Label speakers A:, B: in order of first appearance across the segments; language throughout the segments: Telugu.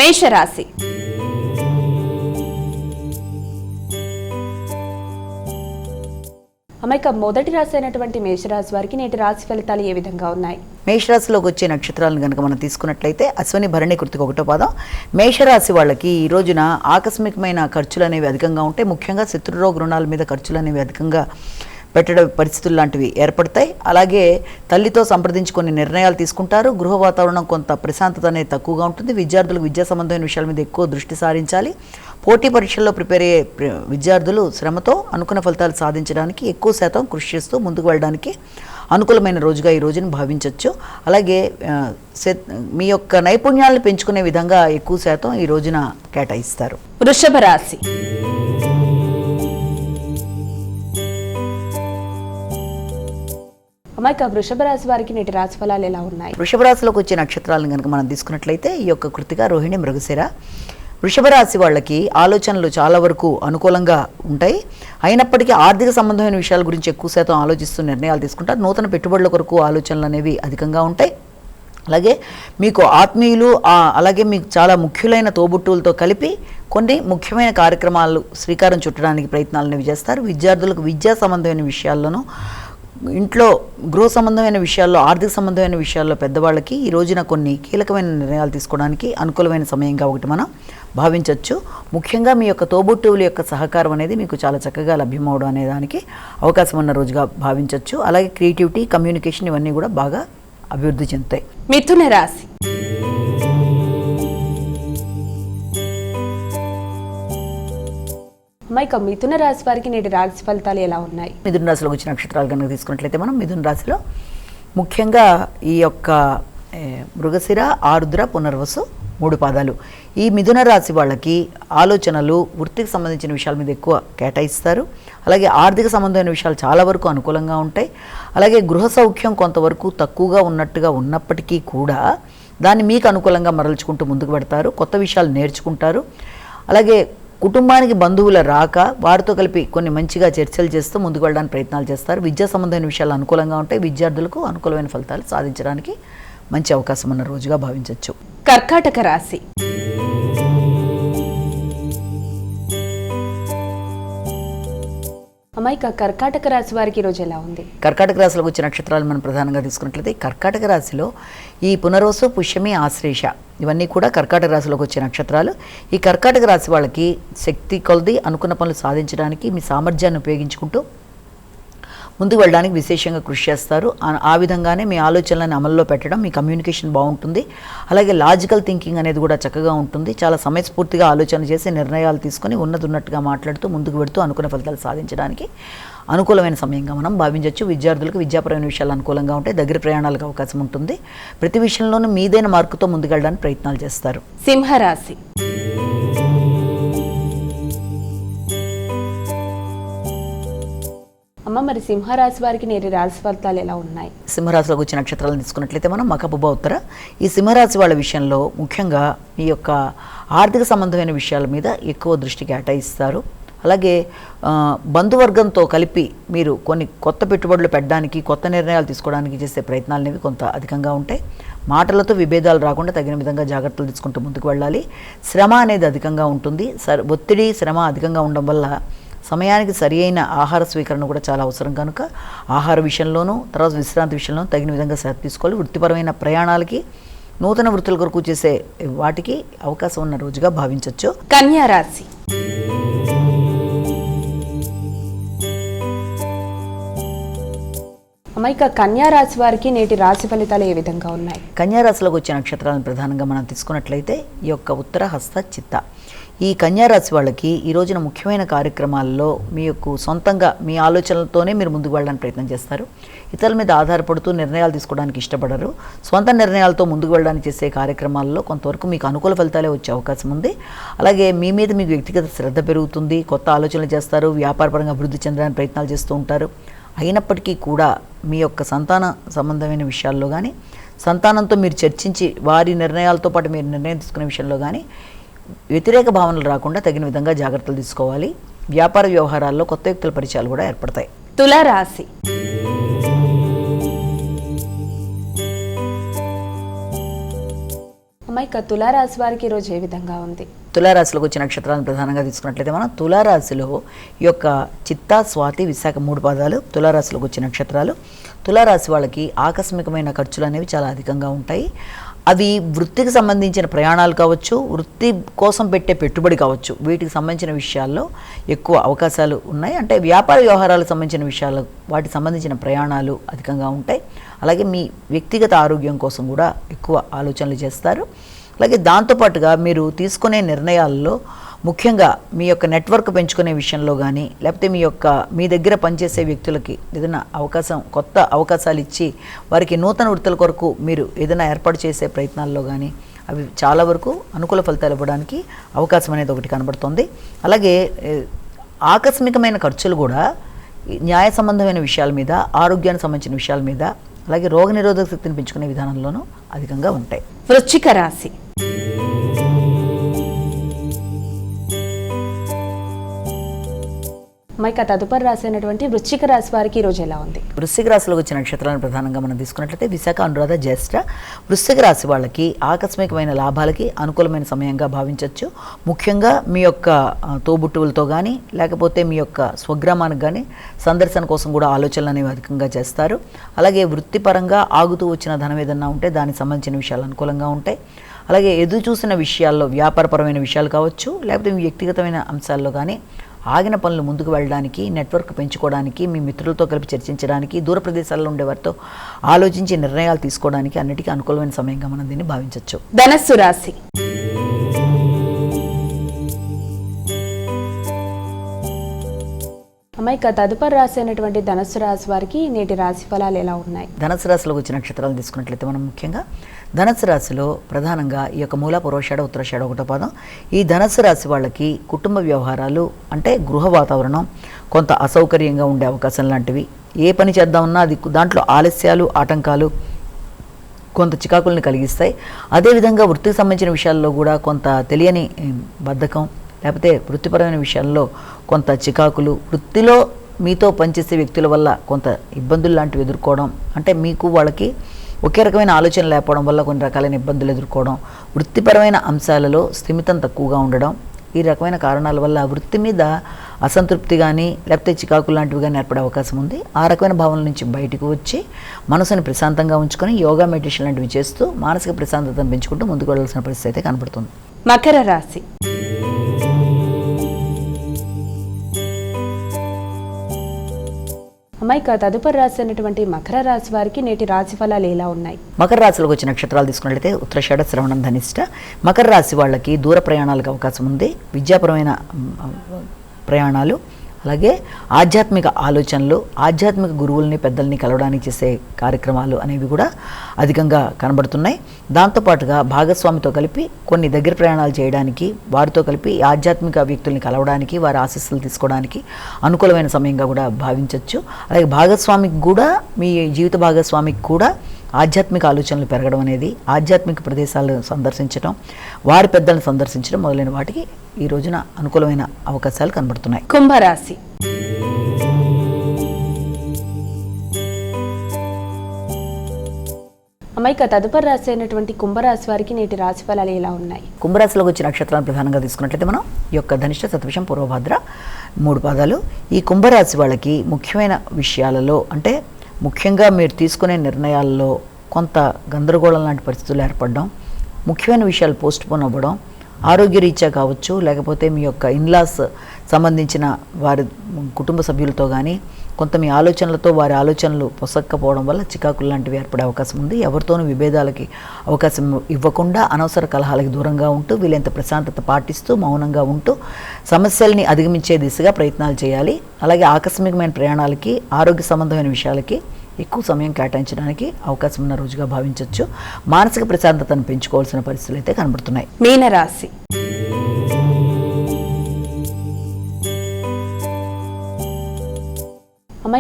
A: మేషరాశి. అమ్మాయిక మొదటి రాశి అయినటువంటి మేషరాశి వారికి నేటి రాశి ఫలితాలు ఏ విధంగా ఉన్నాయి?
B: మేషరాశిలోకి వచ్చే నక్షత్రాలను కనుక మనం తీసుకున్నట్లయితే అశ్విని, భరణి, కృతిక 1వ పాదం. మేషరాశి వాళ్ళకి ఈ రోజున ఆకస్మికమైన ఖర్చులు అనేవి అధికంగా ఉంటాయి. ముఖ్యంగా శత్రురోగ రుణాల మీద ఖర్చులు అనేవి అధికంగా పెట్టడం పరిస్థితులు లాంటివి ఏర్పడతాయి. అలాగే తల్లితో సంప్రదించి కొన్ని నిర్ణయాలు తీసుకుంటారు. గృహ వాతావరణం కొంత ప్రశాంతత అనేది తక్కువగా ఉంటుంది. విద్యార్థులకు విద్యా సంబంధమైన విషయాల మీద ఎక్కువ దృష్టి సారించాలి. పోటీ పరీక్షల్లో ప్రిపేర్ అయ్యే విద్యార్థులు శ్రమతో అనుకున్న ఫలితాలు సాధించడానికి ఎక్కువ శాతం కృషి చేస్తూ ముందుకు వెళ్ళడానికి అనుకూలమైన రోజుగా ఈ రోజును భావించవచ్చు. అలాగే మీ యొక్క నైపుణ్యాలను పెంచుకునే విధంగా ఎక్కువ శాతం ఈ రోజున కేటాయిస్తారు.
A: వృషభ రాశి. అమ్మాయిక వృషభ రాశి వారికి నేటి రాశి ఫలాలు ఎలా ఉన్నాయి?
B: వృషభ రాశిలోకి వచ్చే నక్షత్రాలను కనుక మనం తీసుకున్నట్లయితే ఈ యొక్క కృతిక, రోహిణి, మృగశిర. వృషభ రాశి వాళ్ళకి ఆలోచనలు చాలా వరకు అనుకూలంగా ఉంటాయి. అయినప్పటికీ ఆర్థిక సంబంధమైన విషయాల గురించి ఎక్కువ శాతం ఆలోచిస్తూ నిర్ణయాలు తీసుకుంటారు. నూతన పెట్టుబడుల కొరకు ఆలోచనలు అనేవి అధికంగా ఉంటాయి. అలాగే మీకు ఆత్మీయులు, అలాగే మీకు చాలా ముఖ్యులైన తోబుట్టువులతో కలిపి కొన్ని ముఖ్యమైన కార్యక్రమాలు శ్రీకారం చుట్టడానికి ప్రయత్నాలు అనేవి చేస్తారు. విద్యార్థులకు విద్యా సంబంధమైన విషయాల్లోనూ, ఇంట్లో గృహ సంబంధమైన విషయాల్లో, ఆర్థిక సంబంధమైన విషయాల్లో పెద్దవాళ్ళకి ఈ రోజున కొన్ని కీలకమైన నిర్ణయాలు తీసుకోవడానికి అనుకూలమైన సమయంగా ఒకటి మనం భావించవచ్చు. ముఖ్యంగా మీ యొక్క తోబుట్టువుల యొక్క సహకారం అనేది మీకు చాలా చక్కగా లభ్యమవడం అనే దానికి అవకాశం ఉన్న రోజుగా భావించవచ్చు. అలాగే క్రియేటివిటీ, కమ్యూనికేషన్ ఇవన్నీ కూడా బాగా అభివృద్ధి చెందుతాయి.
A: మిథున రాశి. అమ్మాయిక మిథున రాశి వారికి నేటి రాశి ఫలితాలు ఎలా ఉన్నాయి?
B: మిథున రాశిలో వచ్చిన నక్షత్రాలు కనుక తీసుకున్నట్లయితే మనం మిథున రాశిలో ముఖ్యంగా ఈ యొక్క మృగశిర, ఆరుద్ర, పునర్వసు 3 పాదాలు. ఈ మిథున రాశి వాళ్ళకి ఆలోచనలు వృత్తికి సంబంధించిన విషయాల మీద ఎక్కువ కేటాయిస్తారు. అలాగే ఆర్థిక సంబంధమైన విషయాలు చాలా వరకు అనుకూలంగా ఉంటాయి. అలాగే గృహ సౌఖ్యం కొంతవరకు తక్కువగా ఉన్నట్టుగా ఉన్నప్పటికీ కూడా దాన్ని మీకు అనుకూలంగా మరల్చుకుంటూ ముందుకు పెడతారు. కొత్త విషయాలు నేర్చుకుంటారు. అలాగే కుటుంబానికి బంధువుల రాక వారితో కలిపి కొన్ని మంచిగా చర్చలు చేస్తూ ముందుకు వెళ్ళడానికి ప్రయత్నాలు చేస్తారు. విద్యా సంబంధమైన విషయాలు అనుకూలంగా ఉంటాయి. విద్యార్థులకు అనుకూలమైన ఫలితాలు సాధించడానికి మంచి అవకాశం ఉన్న రోజుగా భావించవచ్చు.
A: కర్కాటక రాశి. అమ్మాయిక కర్కాటక రాశి వారికి ఈరోజు ఎలా ఉంది?
B: కర్కాటక రాశిలోకి వచ్చే నక్షత్రాలు మనం ప్రధానంగా తీసుకున్నట్లయితే కర్కాటక రాశిలో ఈ పునర్వసు, పుష్యమి, ఆశ్లేష ఇవన్నీ కూడా కర్కాటక రాశిలోకి వచ్చే నక్షత్రాలు. ఈ కర్కాటక రాశి వాళ్ళకి శక్తి కొలది అనుకున్న పనులు సాధించడానికి మీ సామర్థ్యాన్ని ఉపయోగించుకుంటూ ముందుకు వెళ్ళడానికి విశేషంగా కృషి చేస్తారు. ఆ విధంగానే మీ ఆలోచనలను అమల్లో పెట్టడం, మీ కమ్యూనికేషన్ బాగుంటుంది. అలాగే లాజికల్ థింకింగ్ అనేది కూడా చక్కగా ఉంటుంది. చాలా సమయస్ఫూర్తిగా ఆలోచన చేసి నిర్ణయాలు తీసుకొని ఉన్నట్టుగా మాట్లాడుతూ ముందుకు పెడుతూ అనుకున్న ఫలితాలు సాధించడానికి అనుకూలమైన సమయంగా మనం భావించవచ్చు. విద్యార్థులకు విద్యాపరమైన విషయాలు అనుకూలంగా ఉంటాయి. దగ్గర ప్రయాణాలకు అవకాశం ఉంటుంది. ప్రతి విషయంలోనూ మీదైన మార్కుతో ముందుకెళ్ళడానికి ప్రయత్నాలు చేస్తారు.
A: సింహరాశి. అమ్మ మరి సింహరాశి వారికి నేటి రాశి ఫలితాలు ఎలా ఉన్నాయి?
B: సింహరాశిలోకి వచ్చిన నక్షత్రాలను తీసుకున్నట్లయితే మనం మకపుబ, ఉత్తర. ఈ సింహరాశి వాళ్ళ విషయంలో ముఖ్యంగా మీ యొక్క ఆర్థిక సంబంధమైన విషయాల మీద ఎక్కువ దృష్టి కేటాయిస్తారు. అలాగే బంధువర్గంతో కలిపి మీరు కొన్ని కొత్త పెట్టుబడులు పెట్టడానికి, కొత్త నిర్ణయాలు తీసుకోవడానికి చేసే ప్రయత్నాలు అనేవి కొంత అధికంగా ఉంటాయి. మాటలతో విభేదాలు రాకుండా తగిన విధంగా జాగ్రత్తలు తీసుకుంటూ ముందుకు వెళ్ళాలి. శ్రమ అనేది అధికంగా ఉంటుంది. ఒత్తిడి, శ్రమ అధికంగా ఉండడం వల్ల సమయానికి సరి అయిన ఆహార స్వీకరణ కూడా చాలా అవసరం కనుక ఆహార విషయంలోనూ, తర్వాత విశ్రాంతి విషయంలోనూ తగిన విధంగా శ్రద్ధ తీసుకోవాలి. వృత్తిపరమైన ప్రయాణాలకి, నూతన వృత్తుల కొరకు చేసే వాటికి అవకాశం ఉన్న రోజుగా భావించవచ్చు.
A: కన్యా రాశి. అమ్మాయిక కన్యా రాశి వారికి నేటి రాశి ఫలితాలు ఏ విధంగా ఉన్నాయి?
B: కన్యా రాశిలోకి వచ్చే నక్షత్రాలను ప్రధానంగా మనం తీసుకున్నట్లయితే ఈ యొక్క ఉత్తర, హస్త, చిత్త. ఈ కన్యా రాశి వాళ్ళకి ఈ రోజున ముఖ్యమైన కార్యక్రమాల్లో మీకు సొంతంగా మీ ఆలోచనలతోనే మీరు ముందుకు వెళ్ళడానికి ప్రయత్నం చేస్తారు. ఇతరుల మీద ఆధారపడుతూ నిర్ణయాలు తీసుకోవడానికి ఇష్టపడరు. స్వంత నిర్ణయాలతో ముందుకు వెళ్ళడానికి చేసే కార్యక్రమాల్లో కొంతవరకు మీకు అనుకూల ఫలితాలే వచ్చే అవకాశం ఉంది. అలాగే మీ మీద మీకు వ్యక్తిగత శ్రద్ధ పెరుగుతుంది. కొత్త ఆలోచనలు చేస్తారు. వ్యాపారపరంగా అభివృద్ధి చెందడానికి ప్రయత్నాలు చేస్తూ ఉంటారు. అయినప్పటికీ కూడా మీ యొక్క సంతాన సంబంధమైన విషయాల్లో కానీ, సంతానంతో మీరు చర్చించి వారి నిర్ణయాలతో పాటు మీరు నిర్ణయం తీసుకునే విషయంలో కానీ వ్యతిరేక భావనలు రాకుండా తగిన విధంగా జాగ్రత్తలు తీసుకోవాలి. వ్యాపార వ్యవహారాల్లో కొత్త వ్యక్తుల పరిచయాలు కూడా ఏర్పడతాయి.
A: తులా రాశి. ఇక తులారాశి వారికి ఈరోజు ఏ విధంగా ఉంది?
B: తులారాశిలోకి వచ్చిన నక్షత్రాలను ప్రధానంగా తీసుకున్నట్లయితే మనం తులారాశిలో ఈ యొక్క చిత్తా, స్వాతి, విశాఖ 3 పాదాలు తులారాశిలోకి వచ్చిన నక్షత్రాలు. తులారాశి వాళ్ళకి ఆకస్మికమైన ఖర్చులు అనేవి చాలా అధికంగా ఉంటాయి. అవి వృత్తికి సంబంధించిన ప్రయాణాలు కావచ్చు, వృత్తి కోసం పెట్టే పెట్టుబడి కావచ్చు, వీటికి సంబంధించిన విషయాల్లో ఎక్కువ అవకాశాలు ఉన్నాయి. అంటే వ్యాపార వ్యవహారాలకు సంబంధించిన విషయాలు, వాటికి సంబంధించిన ప్రయాణాలు అధికంగా ఉంటాయి. అలాగే మీ వ్యక్తిగత ఆరోగ్యం కోసం కూడా ఎక్కువ ఆలోచనలు చేస్తారు. అలాగే దాంతోపాటుగా మీరు తీసుకునే నిర్ణయాల్లో ముఖ్యంగా మీ యొక్క నెట్వర్క్ పెంచుకునే విషయంలో కానీ, లేకపోతే మీ దగ్గర పనిచేసే వ్యక్తులకి ఏదైనా కొత్త అవకాశాలు ఇచ్చి వారికి నూతన వృత్తుల కొరకు మీరు ఏదైనా ఏర్పాటు చేసే ప్రయత్నాల్లో కానీ అవి చాలా వరకు అనుకూల ఫలితాలు ఇవ్వడానికి అవకాశం అనేది ఒకటి కనబడుతుంది. అలాగే ఆకస్మికమైన ఖర్చులు కూడా న్యాయ సంబంధమైన విషయాల మీద, ఆరోగ్యానికి సంబంధించిన విషయాల మీద, అలాగే రోగనిరోధక శక్తిని పెంచుకునే విధానంలోనూ అధికంగా ఉంటాయి.
A: వృశ్చిక రాశి. ఇక తదుపరి రాశి అయినటువంటి వృశ్చిక రాశి వారికి ఈరోజు ఎలా ఉంది?
B: వృశ్చిక రాశిలో వచ్చిన నక్షత్రాలను ప్రధానంగా మనం తీసుకున్నట్లయితే విశాఖ, అనురాధ, జ్యేష్ఠ. వృశ్చిక రాశి వాళ్ళకి ఆకస్మికమైన లాభాలకి అనుకూలమైన సమయంగా భావించవచ్చు. ముఖ్యంగా మీ యొక్క తోబుట్టువులతో కానీ, లేకపోతే మీ యొక్క స్వగ్రామానికి కానీ సందర్శన కోసం కూడా ఆలోచనలు అనేవి అధికంగా చేస్తారు. అలాగే వృత్తిపరంగా ఆగుతూ వచ్చిన ధనం ఏదన్నా ఉంటే దానికి సంబంధించిన విషయాలు అనుకూలంగా ఉంటాయి. అలాగే ఎదురు చూసిన విషయాల్లో వ్యాపారపరమైన విషయాలు కావచ్చు, లేకపోతే మీ వ్యక్తిగతమైన అంశాల్లో కానీ ఆగిన పనులు ముందుకు వెళ్ళడానికి, నెట్వర్క్ పెంచుకోవడానికి, మీ మిత్రులతో కలిపి చర్చించడానికి, దూర ప్రదేశాల్లో ఉండే వారితో ఆలోచించి నిర్ణయాలు తీసుకోవడానికి అన్నిటికీ అనుకూలమైన సమయంగా మనం దీన్ని భావించవచ్చు.
A: ధనస్సు రాశి. ఇక తదుపరి రాశి అయినటువంటి ధనస్సు రాశి వారికి నేటి రాశి ఫలాలు ఎలా ఉన్నాయి?
B: ధనస్సు రాశిలో వచ్చిన నక్షత్రాలు తీసుకున్నట్లయితే మనం ముఖ్యంగా ధనస్సు రాశిలో ప్రధానంగా ఈ యొక్క మూల, పూర్వాషాఢ, ఉత్తరాషాఢ 1వ పాదం. ఈ ధనస్సు రాశి వాళ్ళకి కుటుంబ వ్యవహారాలు అంటే గృహ వాతావరణం కొంత అసౌకర్యంగా ఉండే అవకాశం లాంటివి, ఏ పని చేద్దామన్నా అది దాంట్లో ఆలస్యాలు, ఆటంకాలు, కొంత చికాకుల్ని కలిగిస్తాయి. అదేవిధంగా వృత్తికి సంబంధించిన విషయాల్లో కూడా కొంత తెలియని బద్ధకం, లేకపోతే వృత్తిపరమైన విషయాల్లో కొంత చికాకులు, వృత్తిలో మీతో పనిచేసే వ్యక్తుల వల్ల కొంత ఇబ్బందులు లాంటివి ఎదుర్కోవడం, అంటే మీకు వాళ్ళకి ఒకే రకమైన ఆలోచన లేకపోవడం వల్ల కొన్ని రకాలైన ఇబ్బందులు ఎదుర్కోవడం, వృత్తిపరమైన అంశాలలో స్థిమితం తక్కువగా ఉండడం, ఈ రకమైన కారణాల వల్ల వృత్తి మీద అసంతృప్తి కానీ, లేకపోతే చికాకులు లాంటివి కానీ ఏర్పడే అవకాశం ఉంది. ఆ రకమైన భావనల నుంచి బయటకు వచ్చి మనసుని ప్రశాంతంగా ఉంచుకొని యోగా, మెడిటేషన్ లాంటివి చేస్తూ మానసిక ప్రశాంతతను పెంచుకుంటూ ముందుకు వెళ్ళాల్సిన పరిస్థితి అయితే కనబడుతుంది.
A: మకర రాశి. ఇక తదుపరి రాశి అయినటువంటి మకర రాశి వారికి నేటి రాశి ఫలాలు ఎలా ఉన్నాయి?
B: మకర రాశిలోకి వచ్చిన నక్షత్రాలు తీసుకున్నట్లయితే ఉత్తరాషాఢ, శ్రవణం, ధనిష్ట. మకర రాశి వాళ్ళకి దూర ప్రయాణాలకు అవకాశం ఉంది. విద్యాపరమైన ప్రయాణాలు, అలాగే ఆధ్యాత్మిక ఆలోచనలు, ఆధ్యాత్మిక గురువుల్ని, పెద్దల్ని కలవడానికి చేసే కార్యక్రమాలు అనేవి కూడా అధికంగా కనబడుతున్నాయి. దాంతోపాటుగా భాగస్వామితో కలిపి కొన్ని దగ్గర ప్రయాణాలు చేయడానికి, వారితో కలిపి ఆధ్యాత్మిక వ్యక్తుల్ని కలవడానికి, వారి ఆశీస్సులు తీసుకోవడానికి అనుకూలమైన సమయంగా కూడా భావించవచ్చు. అలాగే భాగస్వామికి కూడా, మీ జీవిత భాగస్వామికి కూడా ఆధ్యాత్మిక ఆలోచనలు పెరగడం అనేది, ఆధ్యాత్మిక ప్రదేశాలను సందర్శించడం, వారి పెద్దలను సందర్శించడం మొదలైన వాటికి ఈ రోజున అనుకూలమైన అవకాశాలు కనబడుతున్నాయి.
A: కుంభరాశి. ఇక తదుపరి రాశి అయినటువంటి కుంభరాశి వారికి నేటి రాశి ఫలాలు ఎలా ఉన్నాయి?
B: కుంభరాశిలోకి వచ్చిన నక్షత్రాలను ప్రధానంగా తీసుకున్నట్లయితే మనం ఈ యొక్క ధనిష్ట, శతభిషం, పూర్వభద్ర 3 పాదాలు. ఈ కుంభరాశి వాళ్ళకి ముఖ్యమైన విషయాలలో, అంటే ముఖ్యంగా మీరు తీసుకునే నిర్ణయాల్లో కొంత గందరగోళం లాంటి పరిస్థితులు ఏర్పడడం, ముఖ్యమైన విషయాలు పోస్ట్ పోన్ అవ్వడం, ఆరోగ్యరీత్యా కావచ్చు, లేకపోతే మీ యొక్క ఇన్లాస్ సంబంధించిన వారి కుటుంబ సభ్యులతో కానీ కొంత మీ ఆలోచనలతో వారి ఆలోచనలు పొసక్కపోవడం వల్ల చికాకులు లాంటివి ఏర్పడే అవకాశం ఉంది. ఎవరితోనూ విభేదాలకి అవకాశం ఇవ్వకుండా అనవసర కలహాలకి దూరంగా ఉంటూ, వీలైనంత ప్రశాంతత పాటిస్తూ, మౌనంగా ఉంటూ సమస్యల్ని అధిగమించే దిశగా ప్రయత్నాలు చేయాలి. అలాగే ఆకస్మికమైన ప్రయాణాలకి, ఆరోగ్య సంబంధమైన విషయాలకి ఎక్కువ సమయం కేటాయించడానికి అవకాశం ఉన్న రోజుగా భావించవచ్చు. మానసిక ప్రశాంతతను పెంచుకోవాల్సిన పరిస్థితులు అయితే కనబడుతున్నాయి.
A: మీనరాశి.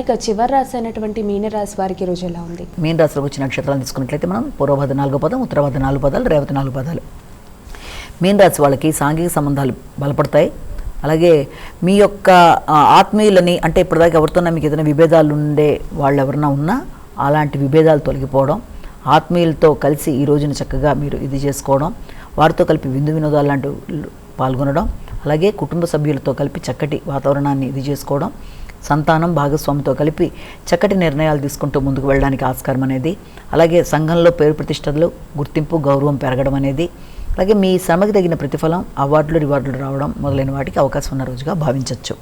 A: ఇక చివరి రాశి అయినటువంటి మీనరాశి వారికి రోజు ఎలా ఉంది?
B: మీన రాశిలోకి వచ్చిన నక్షత్రాలు తీసుకున్నట్లయితే మనం పూర్వభద్ర 4వ పదం, ఉత్తరభద్ర 4 పదాలు, రేవతి 4 పదాలు. మీన రాశి వాళ్ళకి సాంఘిక సంబంధాలు బలపడతాయి. అలాగే మీ యొక్క ఆత్మీయులని, అంటే ఇప్పటిదాకా ఎవరితోన్నా మీకు ఏదైనా విభేదాలు ఉండే వాళ్ళు ఎవరైనా ఉన్నా అలాంటి విభేదాలు తొలగిపోవడం, ఆత్మీయులతో కలిసి ఈ రోజున చక్కగా మీరు ఇది చేసుకోవడం, వారితో కలిపి విందు వినోదాలు లాంటివి పాల్గొనడం, అలాగే కుటుంబ సభ్యులతో కలిపి చక్కటి వాతావరణాన్ని ఇది చేసుకోవడం, సంతానం భాగస్వామితో కలిపి చక్కటి నిర్ణయాలు తీసుకుంటూ ముందుకు వెళ్ళడానికి ఆస్కారం అనేది, అలాగే సంఘంలో పేరు ప్రతిష్టలు, గుర్తింపు, గౌరవం పెరగడం అనేది, అలాగే మీ శ్రమకి తగిన ప్రతిఫలం, అవార్డులు రివార్డులు రావడం మొదలైన వాటికి అవకాశం ఉన్న రోజుగా భావించవచ్చు.